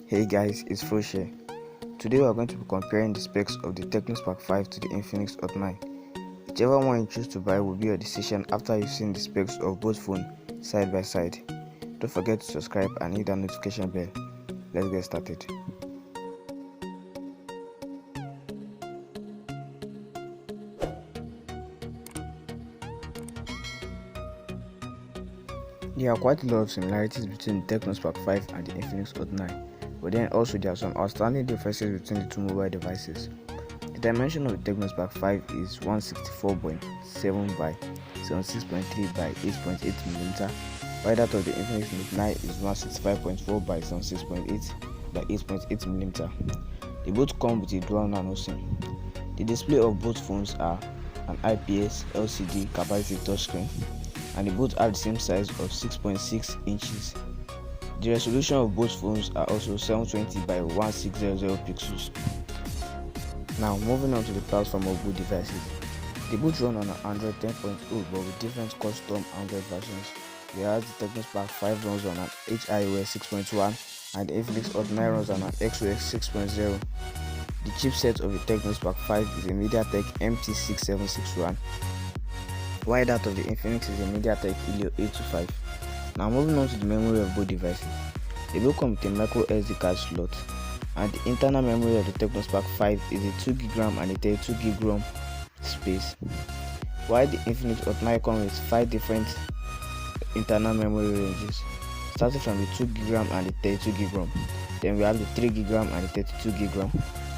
Hey guys, it's FROSH'S here. Today we are going to be comparing the specs of the Tecno Spark 5 to the Infinix Hot 9. Whichever one you choose to buy will be your decision after you've seen the specs of both phones side by side. Don't forget to subscribe and hit that notification bell. Let's get started. There are quite a lot of similarities between the Tecno Spark 5 and the Infinix Hot 9, but then also there are some outstanding differences between the two mobile devices. The dimension of the Tecno Spark 5 is 164.7 by 76.3 by 8.8mm, while that of the Infinix Note 9 is 165.4 by 76.8 by 8.8mm. They both come with a dual nano SIM. The display of both phones are an IPS LCD capacitive touchscreen, and they both have the same size of 6.6 inches. The resolution of both phones are also 720 by 1600 pixels. Now moving on to the platform of both devices. They both run on an Android 10.0 but with different custom Android versions, whereas the Tecno Spark 5 runs on an HiOS 6.1 and the Infinix Hot 9 runs on an XOS 6.0. The chipset of the Tecno Spark 5 is a MediaTek MT6761, while that of the Infinix is a MediaTek Helio 825. Now moving on to the memory of both devices. They both come with a micro SD card slot, and the internal memory of the Tecno Spark 5 is a 2GB RAM and a 32GB ROM space, while the Infinix Hot 9 comes with 5 different internal memory ranges, starting from the 2GB RAM and the 32GB ROM. Then we have the 3GB RAM and the 32GB ROM.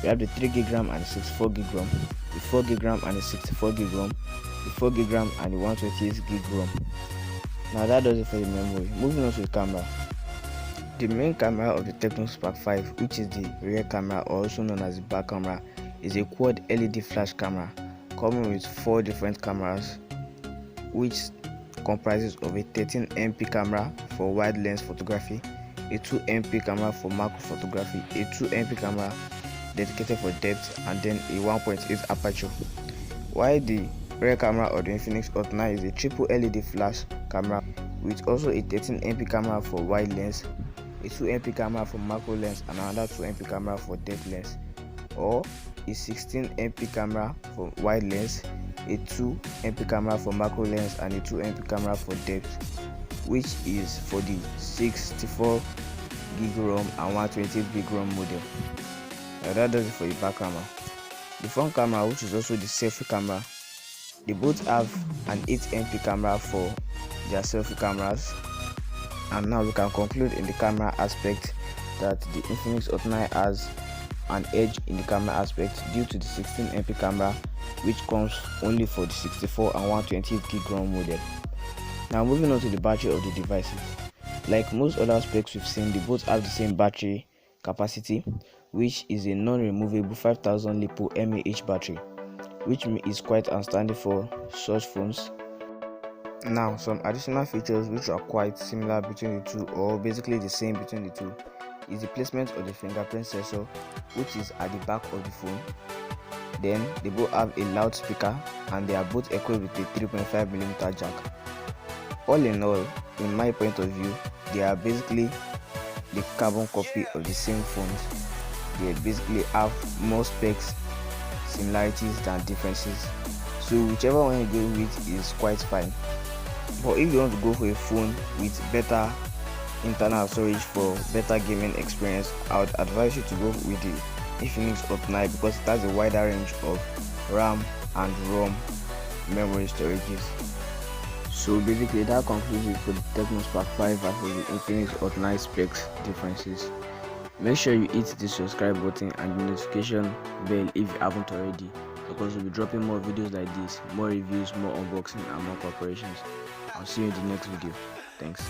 We have the 3GB RAM and the 64GB ROM, the 4GB RAM and the 64GB ROM, the 4GB RAM and the 128GB ROM. Now that does it for the memory. Moving on to the camera. The main camera of the Tecno Spark 5, which is the rear camera or also known as the back camera, is a quad LED flash camera coming with 4 different cameras, which comprises of a 13MP camera for wide lens photography, a 2MP camera for macro photography, a 2MP camera dedicated for depth, and then a 1.8 aperture. While the rear camera of the Infinix Hot 9 is a triple LED flash camera with also a 13MP camera for wide lens, a 2MP camera for macro lens, and another 2MP camera for depth lens, or a 16MP camera for wide lens, a 2MP camera for macro lens, and a 2MP camera for depth, which is for the 64GB ROM and 128GB ROM model. Now that does it for the back camera. The front camera, which is also the selfie camera, they both have an 8MP camera for their selfie cameras. And now we can conclude in the camera aspect that the Infinix Hot 9 has an edge in the camera aspect due to the 16MP camera, which comes only for the 64 and 128GB ROM model. Now moving on to the battery of the devices. Like most other specs we've seen, they both have the same battery capacity, which is a non-removable 5000 mAh battery, which is quite outstanding for such phones. Now some additional features which are quite similar between the two, or basically the same between the two, is the placement of the fingerprint sensor, which is at the back of the phone. Then they both have a loudspeaker and they are both equipped with a 3.5mm jack. All in all, in my point of view, they are basically the carbon copy of the same phones. They basically have more specs, similarities than differences, so whichever one you go with is quite fine. But if you want to go for a phone with better internal storage for better gaming experience, I would advise you to go with the Infinix Hot 9 because it has a wider range of RAM and ROM memory storages. So basically that concludes it for the Tecno Spark 5 and for the Infinix Hot 9 specs differences. Make sure you hit the subscribe button and the notification bell if you haven't already, because we'll be dropping more videos like this, more reviews, more unboxing, and more comparisons. I'll see you in the next video. Thanks.